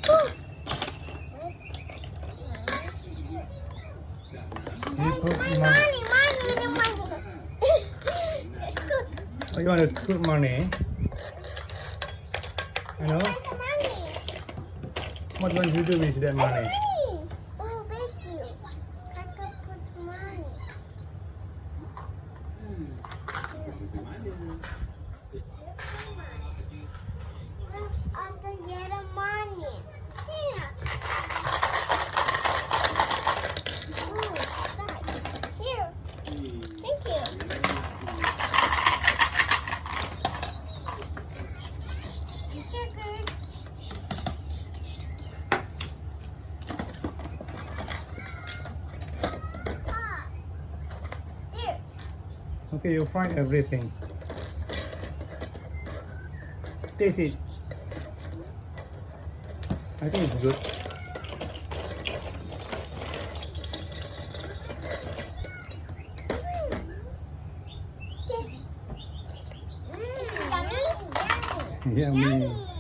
You put money. Money. Let's cook. Oh, you want to put money? I know. There's money. What you want to do with that money? Money. Oh, thank you. I could put money. Let's also get a money. Here. Oh, that. Here. Thank you. Sugar. Ah. There. Okay, you find everything. Taste it. I think it's good. This. Yummy. Yummy. Yummy.